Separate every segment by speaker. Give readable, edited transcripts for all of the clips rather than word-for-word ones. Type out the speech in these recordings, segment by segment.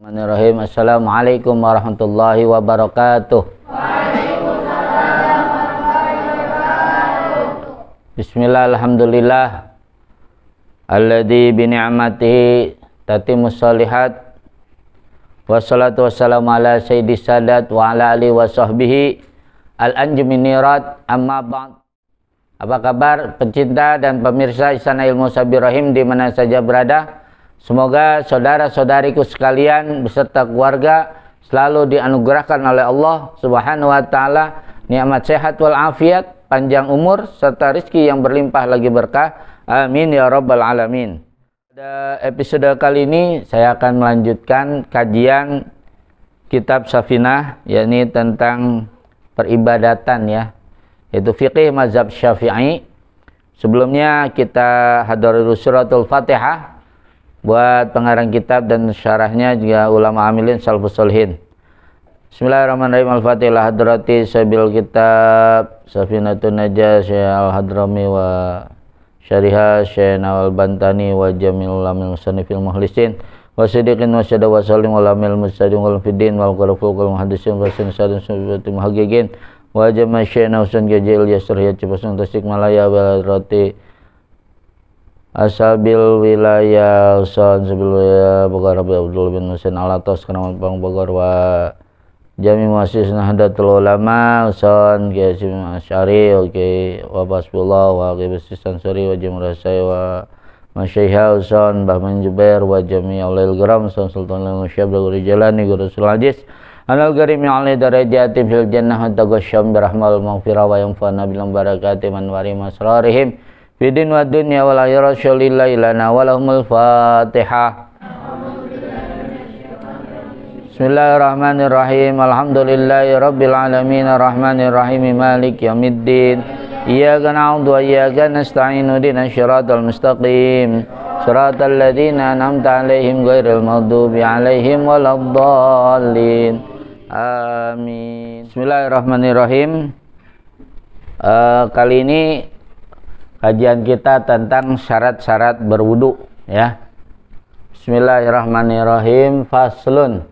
Speaker 1: Bismillahirrahmanirrahim. Assalamualaikum warahmatullahi wabarakatuh. Bismillah, alhamdulillah alladzi bi ni'matihi tatimmus shalihat. Wassalatu wassalamu ala sayyidis sadat wa ala alihi wa sahbihi al-anjuminirat amma ba'd. Apa kabar pecinta dan pemirsa Istana Ilmu Sabir Rahim di mana saja berada? Semoga saudara-saudariku sekalian beserta keluarga selalu dianugerahkan oleh Allah Subhanahu wa taala nikmat sehat wal afiat, panjang umur serta rezeki yang berlimpah lagi berkah. Amin ya rabbal alamin. Pada episode kali ini saya akan melanjutkan kajian kitab Safinah, yakni tentang peribadatan ya, yaitu fikih mazhab Syafi'i. Sebelumnya kita hadirul suratul Fatihah. Buat pengarang kitab dan syarahnya juga ulama amilin salafus sholihin. Bismillahirrahmanirrahim. Al-Fatihah hadrati sabil kitab Safinatun Najah Syekh Al-Hadrami wa syariha Syekh Nawal Bantani wa jamil ulamil musanifil muhlisin wa sidiqin wa syada wa salim ulamil mustadim wal fiddin wal qaraful wal muhadisin wa sinsadun sunnati muhaqqiqin wa jama' Syekh Nausan Gajil Yasr ya Cipasun Tasik Malaya wa roti Asabil wilayah usan sabil wilayah Bogor Abdul bin Husain Alatos Keramat Bang Bogor wa Jami Muassis Nahdlatul Ulama usan Qasim Asy'ari wa Basbullah wa Qibistan Suri wa Jumrah wa Masyaiha usan Bahman Jubair wa Jami Aulil Gram usan Sultan al-Musyab Daguri Jalani Rasul Aziz Anal Garimi Ali darajati fil jannah wa taghasyam birahmal maghfirah wa yanfa'na bil barakati man wari masrarihim Fidin wa dunya wal akhirah syalillahi lana walahumul fatihah. Bismillahirrahmanirrahim. Alhamdulillahi rabbil alamin arrahmanirrahim maliki yaumiddin. Iyyaka na'budu wa iyyaka nasta'in ihdinas siratal mustaqim siratal ladzina an'amta 'alaihim ghairil maghdubi 'alaihim waladdallin. Amin. Bismillahirrahmanirrahim. Kali ini kajian kita tentang syarat-syarat berwudu ya. Bismillahirrahmanirrahim. Faslun.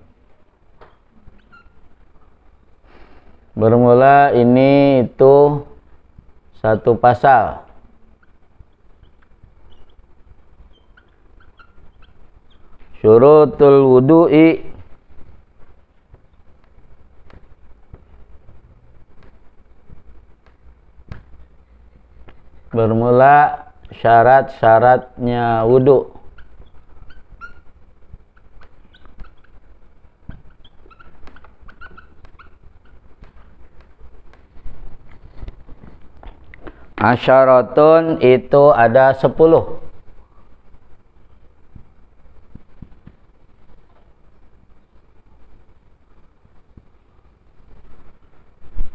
Speaker 1: Bermula ini itu satu pasal. Syurutul wudu'i bermula syarat-syaratnya wudu. Asyaratun itu ada 10.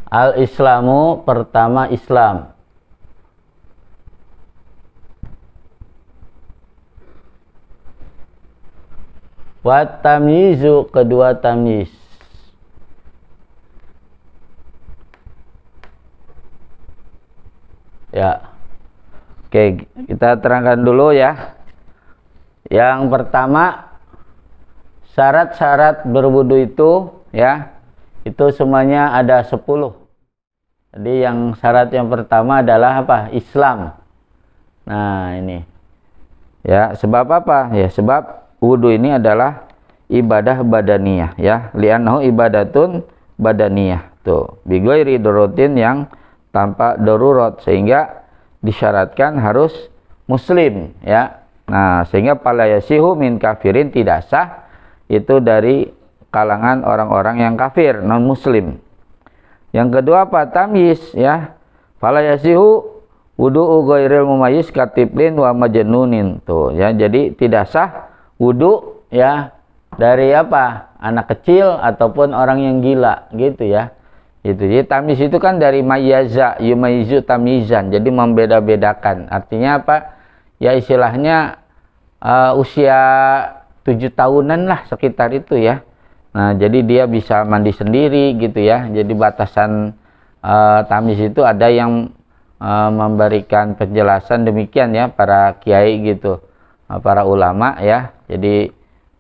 Speaker 1: Al-Islamu pertama Islam. Wat tamyizu kedua tamyiz. Ya. Oke, kita terangkan dulu ya. Yang pertama, syarat-syarat berwudu itu ya, itu semuanya ada 10. Jadi yang syarat yang pertama adalah apa? Islam. Nah, ini. Ya, sebab apa? Ya, sebab wudu ini adalah ibadah badaniyah ya, li'annahu ibadatun badaniyah tuh, bighairi darutin yang tanpa darurat, sehingga disyaratkan harus muslim ya. Nah, sehingga fala yasihu min kafirin, tidak sah itu dari kalangan orang-orang yang kafir non muslim. Yang kedua apa? Tamyiz ya. Fala yasihu wudu'u ghairil mumayyiz katiblin wa majnunin tuh ya. Jadi tidak sah wudu ya dari apa? Anak kecil ataupun orang yang gila gitu ya. Gitu. Jadi tamyiz itu kan dari mayyaza, yumayyizu tamyizan. Jadi membeda-bedakan. Artinya apa? Ya istilahnya usia 7 tahunan lah sekitar itu ya. Nah, jadi dia bisa mandi sendiri gitu ya. Jadi batasan tamyiz itu ada yang memberikan penjelasan demikian ya, para kiai gitu. Para ulama ya. Jadi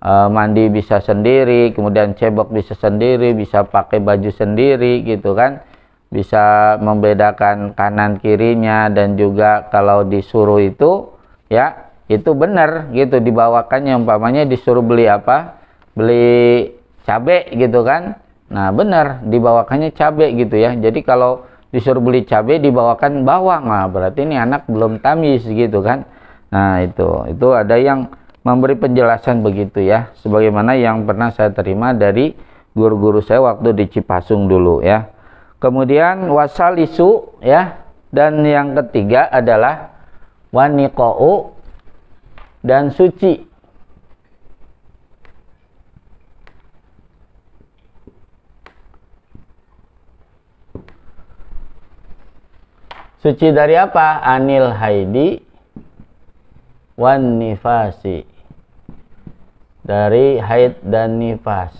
Speaker 1: mandi bisa sendiri, kemudian cebok bisa sendiri, bisa pakai baju sendiri gitu kan, bisa membedakan kanan kirinya, dan juga kalau disuruh itu ya itu benar gitu dibawakannya. Umpamanya disuruh beli apa, beli cabe gitu kan, nah benar dibawakannya cabe gitu ya. Jadi kalau disuruh beli cabe dibawakan bawang, nah berarti ini anak belum tamis gitu kan. Nah itu ada yang memberi penjelasan begitu ya, sebagaimana yang pernah saya terima dari guru-guru saya waktu di Cipasung dulu ya. Kemudian wasalisu ya, dan yang ketiga adalah waniqa'u dan suci. Suci dari apa? Anil haidi wan nifasi, dari haid dan nifas.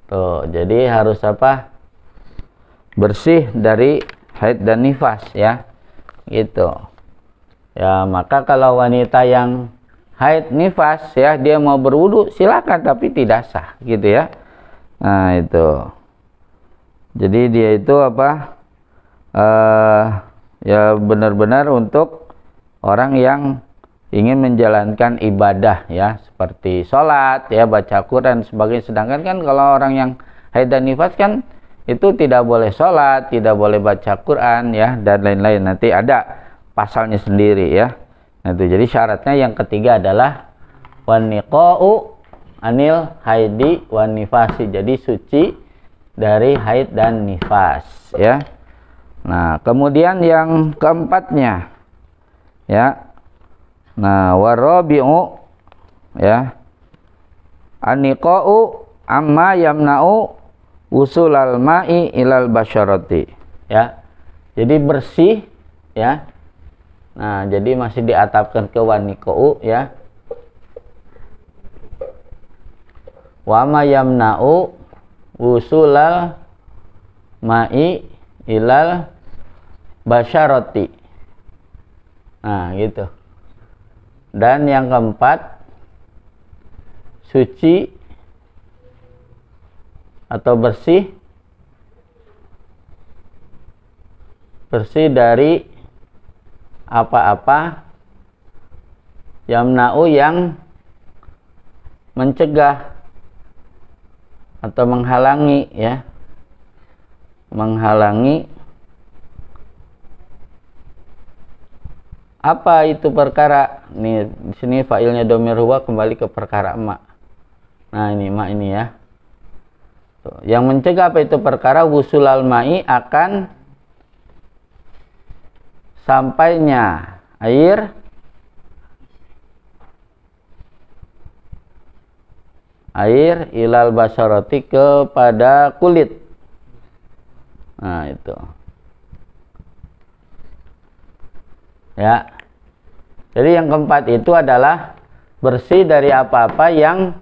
Speaker 1: Tuh, jadi harus apa? Bersih dari haid dan nifas ya. Gitu. Ya, maka kalau wanita yang haid nifas ya, dia mau berwudu silakan, tapi tidak sah gitu ya. Nah, itu. Jadi dia itu apa? Ya benar-benar untuk orang yang ingin menjalankan ibadah ya, seperti sholat ya, baca Quran sebagainya. Sedangkan kan kalau orang yang haid dan nifas kan itu tidak boleh sholat, tidak boleh baca Quran ya, dan lain-lain. Nanti ada pasalnya sendiri ya. Nah itu, jadi syaratnya yang ketiga adalah waniqa'u anil haidi wan nifasi, jadi suci dari haid dan nifas ya. Nah kemudian yang keempatnya ya, nah warabi'u ya, aniqa'u amma yamna'u usulal ma'i ilal basyarati ya. Jadi bersih ya. Nah jadi masih diatapkan ke waniqa'u ya. Wa ma yamna'u usulal ma'i ilal basyarati. Nah gitu. Dan yang keempat, suci atau bersih dari apa-apa yamna'u yang mencegah atau menghalangi ya, menghalangi apa itu perkara. Nih di sini fa'ilnya dhamir huwa, kembali ke perkara emak. Nah ini emak ini ya. Tuh, yang mencegah apa itu perkara? Wusulal ma'i, akan sampainya air ilal basyarati, kepada kulit. Nah itu ya. Jadi yang keempat itu adalah bersih dari apa-apa yang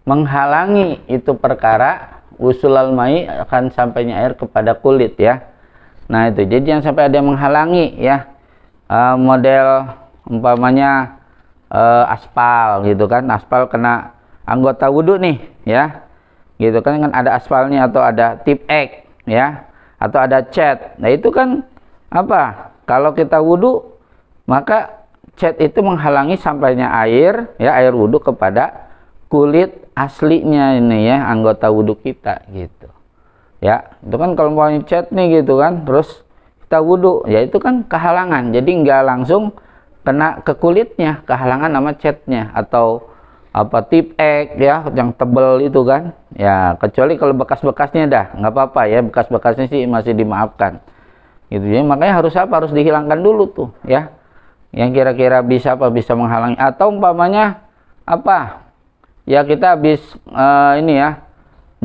Speaker 1: menghalangi itu perkara usulal mai, akan sampainya air kepada kulit ya. Nah itu, jadi jangan sampai ada yang menghalangi ya. Model umpamanya aspal gitu kan, aspal kena anggota wudhu nih ya, gitu kan ada aspalnya, atau ada tip X ya, atau ada cat. Nah itu kan apa, kalau kita wudhu maka cat itu menghalangi sampainya air ya, air wudhu kepada kulit aslinya ini ya, anggota wudhu kita gitu ya. Itu kan kalau mau cat nih gitu kan, terus kita wudhu ya, itu kan kehalangan, jadi nggak langsung kena ke kulitnya, kehalangan sama catnya. Atau apa tip X ya, yang tebel itu kan ya, kecuali kalau bekas-bekasnya dah nggak apa-apa ya, bekas-bekasnya sih masih dimaafkan gitu ya. Makanya harus apa, harus dihilangkan dulu tuh ya, yang kira-kira bisa menghalangi. Atau umpamanya apa ya, kita habis ini ya,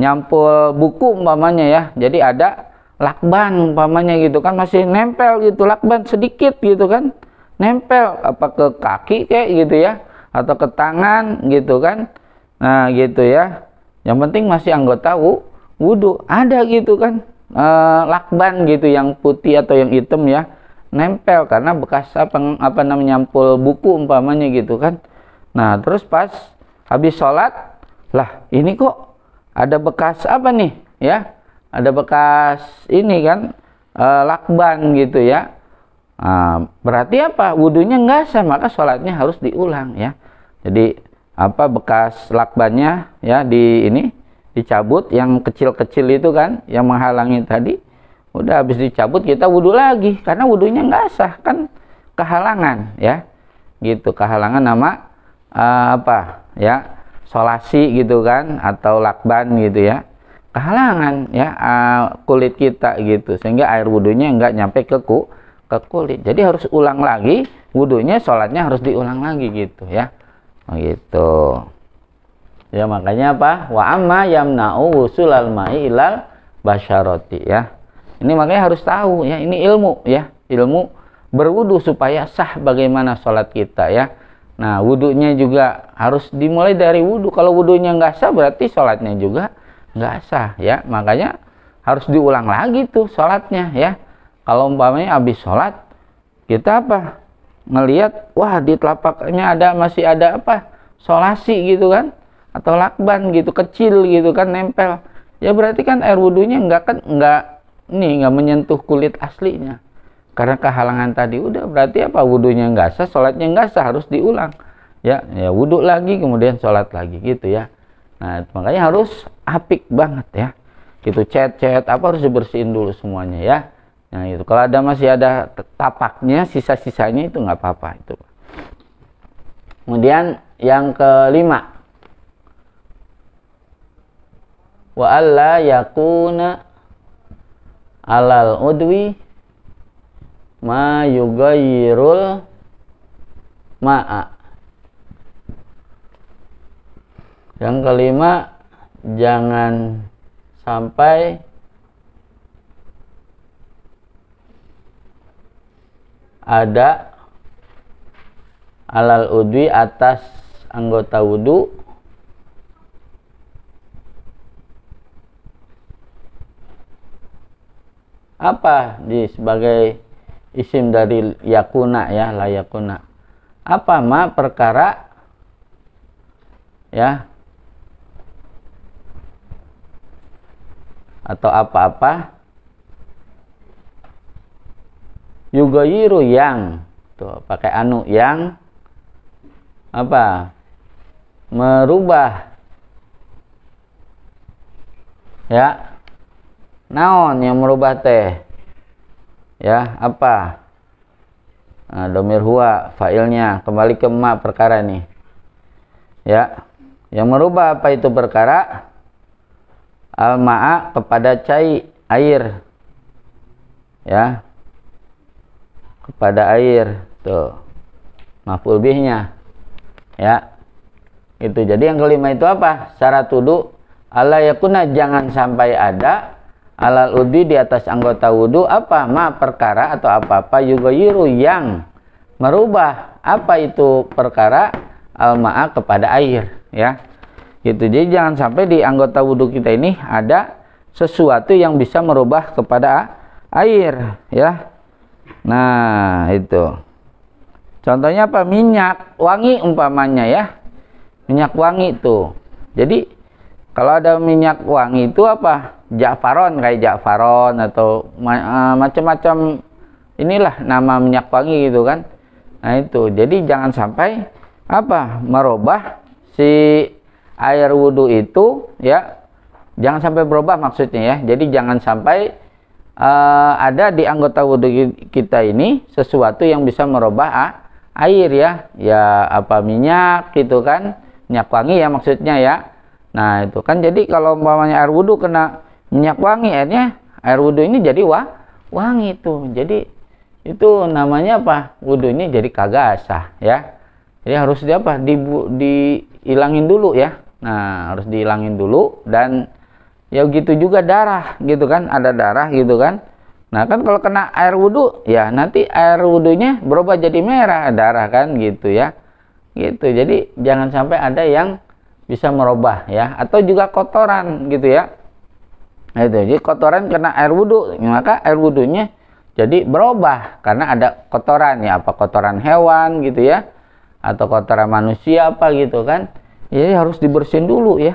Speaker 1: nyampul buku umpamanya ya, jadi ada lakban umpamanya gitu kan, masih nempel gitu, lakban sedikit gitu kan, nempel apa ke kaki kayak gitu ya, atau ke tangan gitu kan. Nah gitu ya, yang penting masih anggota wudhu ada gitu kan, lakban gitu yang putih atau yang hitam ya, nempel karena bekas apa namanya nyampul buku umpamanya gitu kan. Nah, terus pas habis sholat, lah ini kok ada bekas apa nih ya? Ada bekas ini kan lakban gitu ya. Berarti apa? Wudunya nggak sah, maka sholatnya harus diulang ya. Jadi apa bekas lakbannya ya dicabut, yang kecil-kecil itu kan yang menghalangi tadi. Udah habis dicabut kita wudhu lagi karena wudhunya nggak sah kan, kehalangan ya. Gitu, kehalangan nama apa ya? Solasi gitu kan, atau lakban gitu ya. Kehalangan ya kulit kita gitu, sehingga air wudhunya nggak nyampe ke kulit. Jadi harus ulang lagi wudhunya, sholatnya harus diulang lagi gitu ya. Gitu ya, makanya apa, wa amma yamna'u wusulal ma'i ilal basyarati ya. Ini makanya harus tahu ya, ini ilmu ya, ilmu berwudu supaya sah bagaimana sholat kita ya. Nah, wudunya juga harus dimulai dari wudu. Kalau wudunya nggak sah berarti sholatnya juga nggak sah ya. Makanya harus diulang lagi tuh sholatnya ya. Kalau umpamanya habis sholat kita apa, ngelihat wah di telapaknya masih ada apa, solasi gitu kan, atau lakban gitu kecil gitu kan nempel, ya berarti kan air wudunya nggak menyentuh kulit aslinya karena kehalangan tadi. Udah berarti apa, wudunya nggak sah, sholatnya nggak sah, harus diulang ya. Ya wudu lagi kemudian sholat lagi gitu ya. Nah, makanya harus apik banget ya gitu, cet apa harus dibersihin dulu semuanya ya. Nah itu, kalau masih ada tapaknya, sisa-sisanya itu nggak apa-apa itu. Kemudian yang kelima, wa alla yakuna alal udwi ma yugayyirul ma'a. Yang kelima, jangan sampai ada alal udwi atas anggota wudu apa sebagai isim dari yakuna ya, la yakuna. Apa ma perkara ya, atau apa-apa yugayiru yang tuh pakai anu, yang apa, merubah ya. Naon yang merubah teh ya, apa, nah, domir huwa fa'ilnya kembali ke ma perkara nih ya. Yang merubah apa itu perkara, al-ma'a kepada air ya, kepada air tuh maf'ul bihnya ya. Itu jadi yang kelima itu apa, syarat wudu alla yakuna, jangan sampai ada alal udwi di atas anggota wudu apa, ma perkara atau apa-apa yugayiru yang merubah apa itu perkara, al-ma'a kepada air ya. Gitu. Jadi jangan sampai di anggota wudu kita ini ada sesuatu yang bisa merubah kepada air ya. Nah itu contohnya apa, minyak wangi umpamanya ya, minyak wangi itu. Jadi kalau ada minyak wangi itu apa, Ja'faron, kayak Ja'faron atau macam-macam inilah nama minyak wangi gitu kan. Nah itu jadi jangan sampai apa, merubah si air wudhu itu ya, jangan sampai berubah maksudnya ya. Jadi jangan sampai ada di anggota wudhu kita ini sesuatu yang bisa merubah air ya, ya apa, minyak gitu kan, minyak wangi ya maksudnya ya. Nah itu kan, jadi kalau umpamanya air wudhu kena minyak wangi, air wudhu ini jadi wangi tuh. Jadi itu namanya apa, wudhunya jadi kagak sah ya. Jadi harus dihilangin dulu ya. Nah harus dihilangin dulu. Dan ya gitu juga darah gitu kan, ada darah gitu kan. Nah kan kalau kena air wudhu ya nanti air wudhunya berubah jadi merah darah kan gitu ya. Gitu, jadi jangan sampai ada yang bisa merubah ya. Atau juga kotoran gitu ya. Nah, itu jadi kotoran kena air wudhu, maka air wudhunya jadi berubah karena ada kotoran ya, apa kotoran hewan gitu ya, atau kotoran manusia apa gitu kan. Jadi harus dibersihin dulu ya.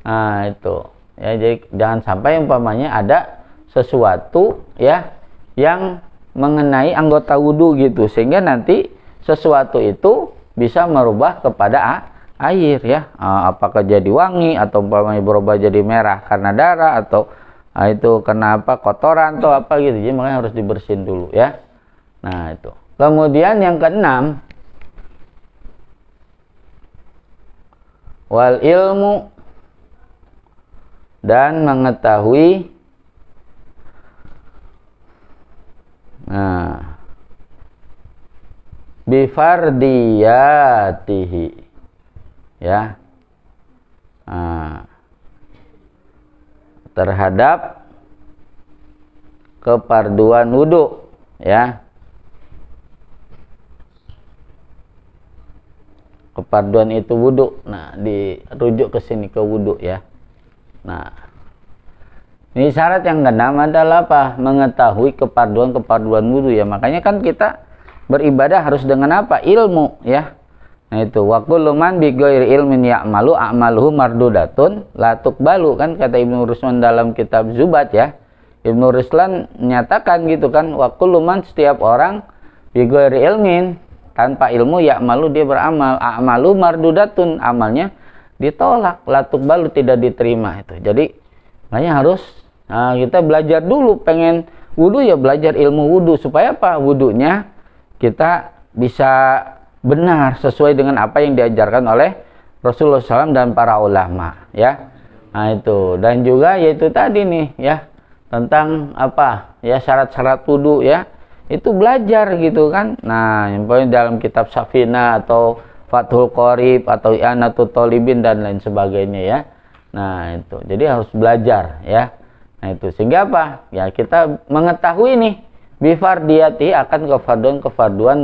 Speaker 1: Nah, itu. Ya, jadi jangan sampai umpamanya ada sesuatu ya yang mengenai anggota wudhu gitu, sehingga nanti sesuatu itu bisa merubah kepada air ya. Apakah jadi wangi atau umpamanya berubah jadi merah karena darah, atau itu kenapa kotoran atau apa gitu. Jadi makanya harus dibersihin dulu ya. Nah, itu. Kemudian yang keenam, wal ilmu, dan mengetahui bifardiyatihi ya, terhadap keparduan wudhu ya. Keparduan itu wudhu. Nah, dirujuk ke sini ke wudhu ya. Nah, ini syarat yang keenam adalah apa? Mengetahui keparduan wudhu ya. Makanya kan kita beribadah harus dengan apa? Ilmu ya. Nah, itu wa kullu man bi ghairi ilmin ya'malu a'maluhu mardudatun la tuqbalu, kan kata Ibnu Ruslan dalam kitab Zubat ya. Ibnu Ruslan menyatakan gitu kan, wa kullu man, setiap orang bi ghairi ilmin, tanpa ilmu, ya'malu, dia beramal, a'malu mardudatun, amalnya ditolak, la tuqbalu, tidak diterima. Itu jadi makanya harus kita belajar dulu. Pengen wudhu ya belajar ilmu wudhu, supaya apa? Wudhunya kita bisa benar sesuai dengan apa yang diajarkan oleh Rasulullah SAW dan para ulama ya. Nah, itu. Dan juga yaitu tadi nih ya, tentang apa ya, syarat-syarat wudhu ya, itu belajar gitu kan. Nah, yang paling dalam kitab Safina atau Fathul Qorib atau I'anatul Thalibin dan lain sebagainya ya. Nah, itu. Jadi harus belajar ya. Nah, itu. Sehingga apa? Ya, kita mengetahui nih bifardiyati, akan kefarduan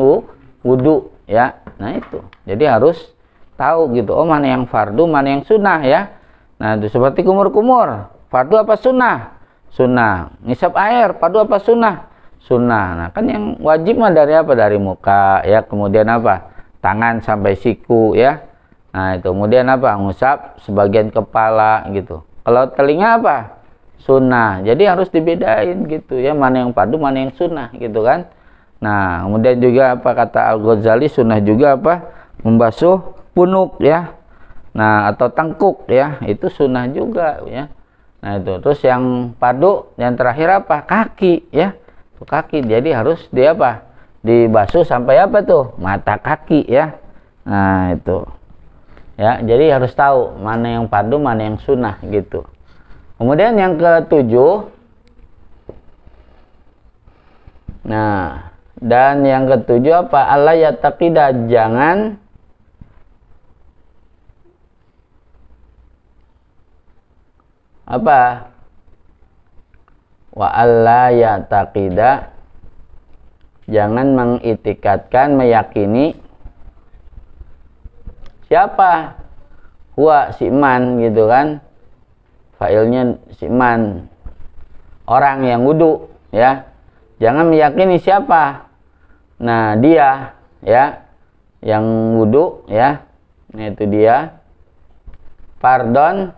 Speaker 1: wudhu ya. Nah, itu. Jadi harus tahu gitu. Oh, mana yang fardu, mana yang sunnah ya. Nah, itu seperti kumur-kumur. Fardu apa sunnah? Sunnah. Ngisap air, fardu apa sunnah? Sunnah. Nah, kan yang wajib mah dari apa? Dari muka ya. Kemudian apa? Tangan sampai siku ya. Nah, itu. Kemudian apa? Ngusap sebagian kepala gitu. Kalau telinga apa? Sunnah. Jadi harus dibedain gitu ya, mana yang fardu, mana yang sunnah gitu kan. Nah, kemudian juga apa kata Al-Ghazali, sunnah juga apa? Membasuh punuk ya. Nah, atau tengkuk ya, itu sunnah juga ya. Nah, itu. Terus yang fardu yang terakhir apa? Kaki ya. Itu kaki. Jadi harus dia apa? Dibasuh sampai apa tuh? Mata kaki ya. Nah, itu. Ya, jadi harus tahu mana yang fardu, mana yang sunnah gitu. Kemudian yang ketujuh. Nah, dan yang ketujuh apa? Allah yataqida, jangan apa? Wa alla yataqida, jangan mengitikadkan, meyakini siapa? Huwa, si man gitu kan. Failnya si man, orang yang wudhu ya. Jangan meyakini siapa. Nah, dia ya yang wudhu ya. Nah, itu dia. Pardon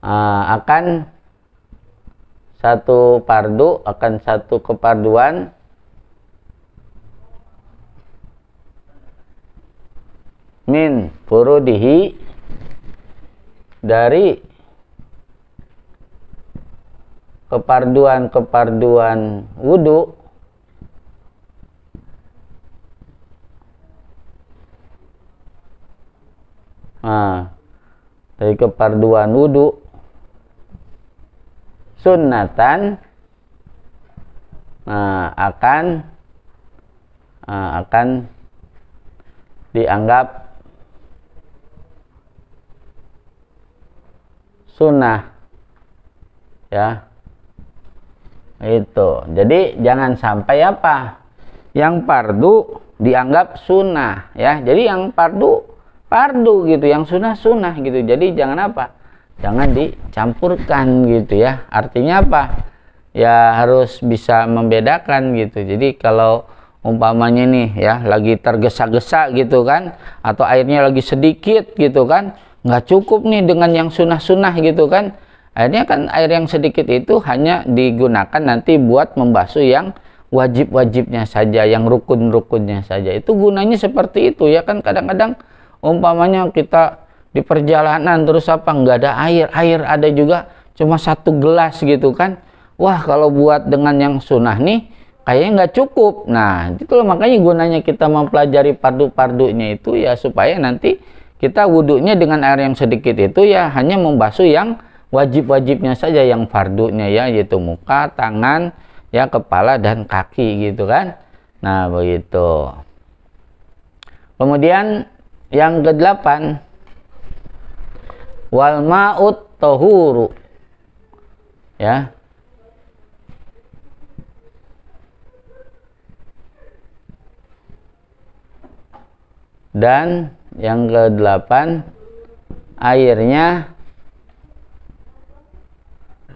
Speaker 1: akan satu fardu, akan satu keparduan min furudihi, dari keparduan wudhu dari keparduan wudhu sunnatan, akan dianggap sunnah ya. Itu. Jadi jangan sampai apa? Yang fardu dianggap sunnah ya. Jadi yang fardu gitu, yang sunnah gitu. Jadi jangan apa? Jangan dicampurkan gitu ya. Artinya apa? ya harus bisa membedakan gitu. Jadi kalau umpamanya nih ya lagi tergesa-gesa gitu kan, atau airnya lagi sedikit gitu kan, nggak cukup nih dengan yang sunnah-sunnah gitu kan. Akhirnya kan air yang sedikit itu hanya digunakan nanti buat membasuh yang wajib-wajibnya saja, yang rukun-rukunnya saja. Itu gunanya seperti itu ya kan. Kadang-kadang umpamanya kita di perjalanan terus apa nggak ada air ada juga cuma 1 gelas gitu kan. Wah, kalau buat dengan yang sunnah nih kayaknya nggak cukup. Nah, itulah makanya gunanya kita mempelajari fardu-fardunya itu ya supaya nanti kita wudhunya dengan air yang sedikit itu ya hanya membasuh yang wajib-wajibnya saja, yang fardunya ya, yaitu muka, tangan, ya kepala dan kaki gitu kan. Nah, begitu. Kemudian yang ke-8, wal ma'ut tahuru. Ya. Dan yang ke-8, airnya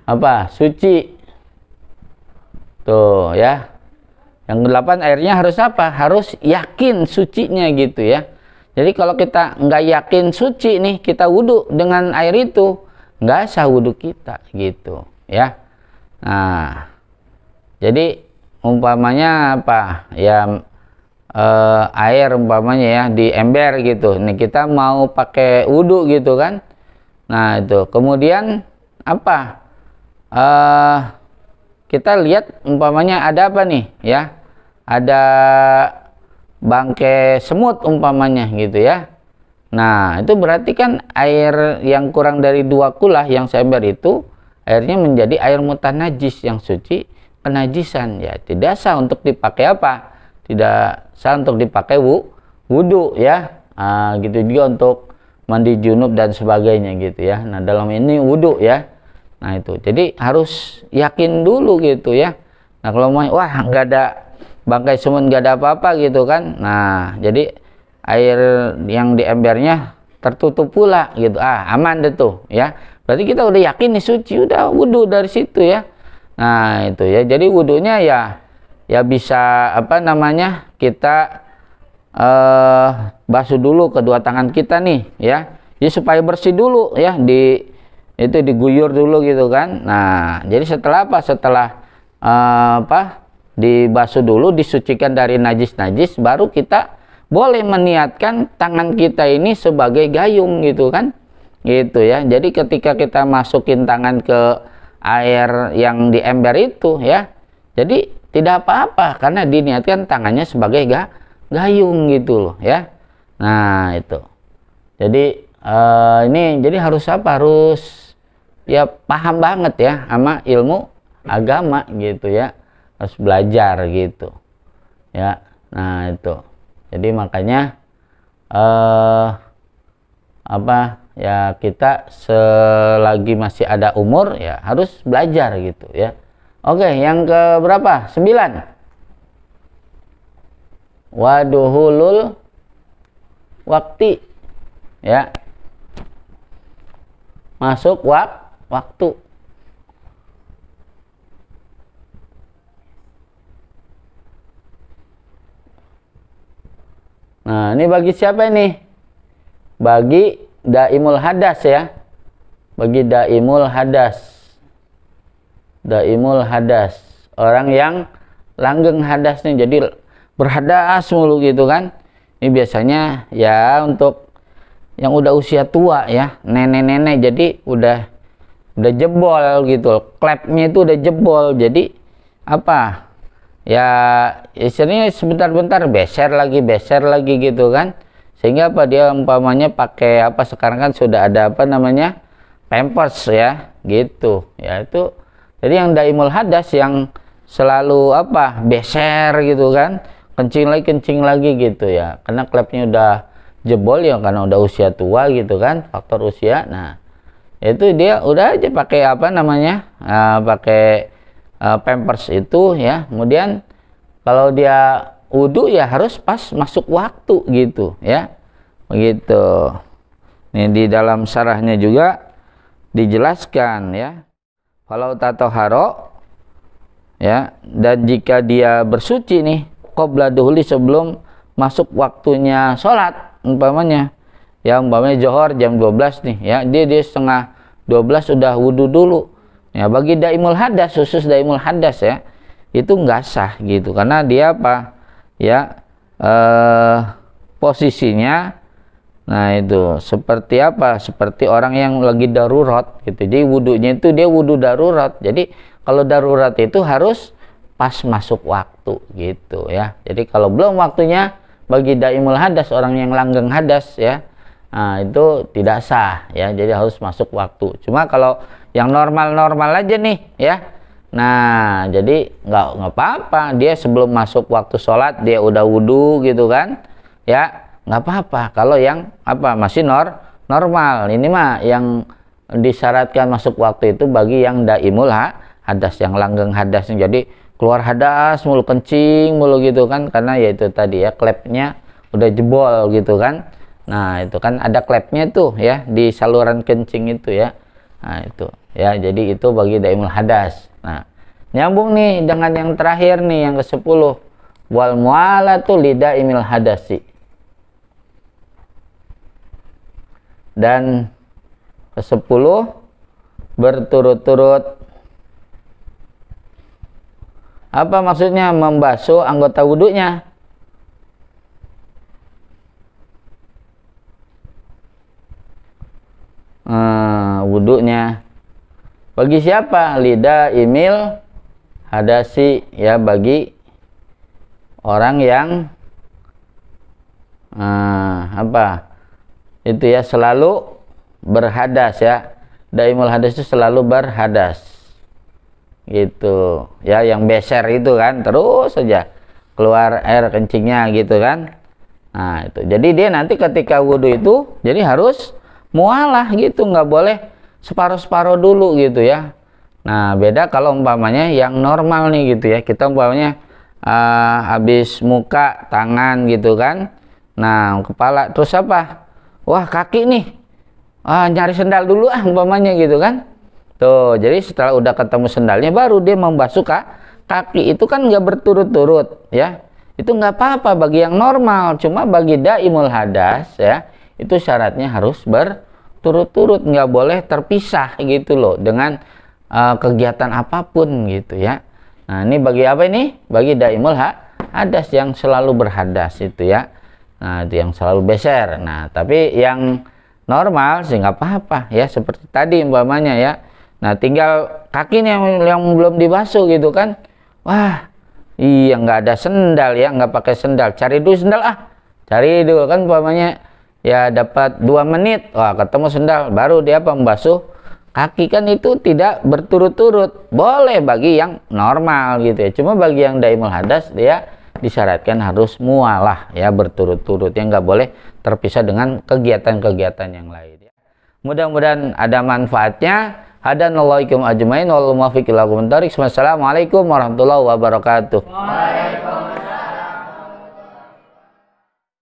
Speaker 1: apa? Suci. Tuh ya. Yang ke-8 airnya harus apa? Harus yakin sucinya gitu ya. Jadi kalau kita nggak yakin suci nih, kita wudhu dengan air itu, nggak sah wudhu kita gitu ya. Nah, jadi umpamanya apa? Ya air umpamanya ya di ember gitu. Nih kita mau pakai wudhu gitu kan. Nah itu kemudian apa? Kita lihat umpamanya ada apa nih ya? Ada bangkai semut umpamanya gitu ya. Nah itu berarti kan air yang kurang dari 2 kulah yang seember itu airnya menjadi air mutanajis yang suci kenajisan ya. Tidak sah untuk dipakai apa? Tidak sah untuk dipakai wudhu ya. Gitu juga untuk mandi junub dan sebagainya gitu ya. Nah dalam ini wudhu ya. Nah itu jadi harus yakin dulu gitu ya. Nah kalau mau wah nggak ada bangkai semut, nggak ada apa-apa gitu kan. Nah jadi air yang di embernya tertutup pula gitu, aman deh tuh ya. Berarti kita udah yakin nih suci, udah wudhu dari situ ya. Nah itu ya, jadi wudhunya ya bisa apa namanya, kita basuh dulu kedua tangan kita nih ya, supaya bersih dulu ya, itu diguyur dulu gitu kan. Nah jadi setelah apa, setelah dibasuh dulu, disucikan dari najis-najis, baru kita boleh meniatkan tangan kita ini sebagai gayung gitu kan, gitu ya. Jadi ketika kita masukin tangan ke air yang di ember itu ya, jadi tidak apa-apa karena diniatkan tangannya sebagai gayung gitu loh ya. Nah itu jadi ini jadi harus apa, harus ya paham banget ya sama ilmu agama gitu ya, harus belajar gitu ya. Nah itu jadi makanya apa ya, kita selagi masih ada umur ya harus belajar gitu ya. Oke, yang ke berapa? 9. Waduhulul wakti ya, masuk waktu. Nah ini bagi siapa ini? Bagi daimul hadas ya, bagi daimul hadas. Daimul hadas, orang yang langgeng hadasnya, jadi berhadas mulu gitu kan. Ini biasanya ya untuk yang udah usia tua ya, nenek-nenek, jadi udah jebol gitu, klepnya itu udah jebol. Jadi apa ya, istilahnya sebentar-bentar beser lagi gitu kan, sehingga apa, dia umpamanya pakai apa, sekarang kan sudah ada apa namanya pampers ya gitu ya. Itu jadi yang daimul hadas, yang selalu apa, beser gitu kan, kencing lagi gitu ya, karena klepnya udah jebol ya, karena udah usia tua gitu kan, faktor usia. Nah itu dia udah aja pakai apa namanya, pakai pampers itu ya. Kemudian kalau dia wudhu ya harus pas masuk waktu gitu ya, begitu. Ini di dalam syarahnya juga dijelaskan ya. Kalau tatoharo ya, dan jika dia bersuci nih qabla duhuli, sebelum masuk waktunya sholat, umpamanya ya, umpamanya johor jam 12 nih ya, dia setengah 12 sudah wudhu dulu ya, bagi daimul hadas, khusus daimul hadas ya, itu nggak sah gitu, karena dia apa ya, posisinya, nah itu seperti apa, seperti orang yang lagi darurat gitu. Jadi wudhunya itu dia wudhu darurat. Jadi kalau darurat itu harus pas masuk waktu gitu ya. Jadi kalau belum waktunya, bagi daimul hadas, orang yang langgeng hadas ya, nah itu tidak sah ya, jadi harus masuk waktu. Cuma kalau yang normal-normal aja nih ya, nah jadi nggak apa-apa, dia sebelum masuk waktu sholat dia udah wudhu gitu kan ya, nggak apa-apa. Kalau yang apa masih normal, ini mah yang disyaratkan masuk waktu itu bagi yang daimul hadas, yang langgeng hadas, jadi keluar hadas mulu, kencing mulu gitu kan, karena ya itu tadi ya, klepnya udah jebol gitu kan. Nah itu kan ada klepnya tuh ya di saluran kencing itu ya, nah itu ya, jadi itu bagi daimul hadas. Nah nyambung nih dengan yang terakhir nih, yang ke-10, wal mu'alatu lidaimil hadasi. Dan ke-10, berturut-turut. Apa maksudnya? Membasuh anggota wudhunya. Wudhunya bagi siapa? Lidaimil hadasi ya, bagi orang yang apa itu ya, selalu berhadas ya. Daimul hadas itu selalu berhadas gitu ya, yang beser itu kan, terus saja keluar air kencingnya gitu kan. Nah itu, jadi dia nanti ketika wudhu itu jadi harus mualah gitu, nggak boleh separuh-separuh dulu gitu ya. Nah beda kalau umpamanya yang normal nih gitu ya, kita umpamanya habis muka, tangan gitu kan, nah kepala, terus apa, wah kaki nih, nyari sendal dulu umpamanya gitu kan. Tuh, jadi setelah udah ketemu sendalnya baru dia membasuh kaki, itu kan nggak berturut-turut ya, itu nggak apa-apa bagi yang normal. Cuma bagi daimul hadas ya, itu syaratnya harus berturut-turut, nggak boleh terpisah gitu loh dengan kegiatan apapun gitu ya. Nah ini bagi apa ini? Bagi daimul hadas yang selalu berhadas itu ya. Nah itu yang selalu beser. Nah tapi yang normal sih nggak apa-apa ya, seperti tadi umpamanya ya. Nah tinggal kakinya yang belum dibasuh gitu kan, wah iya nggak ada sendal ya, nggak pakai sendal, cari dulu sendal, cari dulu kan umpamanya ya, dapat 2 menit, wah ketemu sendal, baru dia membasuh kaki, kan itu tidak berturut-turut. Boleh bagi yang normal gitu ya, cuma bagi yang daimul hadas dia disyaratkan harus mualah ya, berturut-turut, yang nggak boleh terpisah dengan kegiatan-kegiatan yang lain ya. Mudah-mudahan ada manfaatnya. Hadanallahu ajmain wal muwaffiq ila aqwamit thoriq. Wassalamualaikum warahmatullahi wabarakatuh. Waalaikumsalam.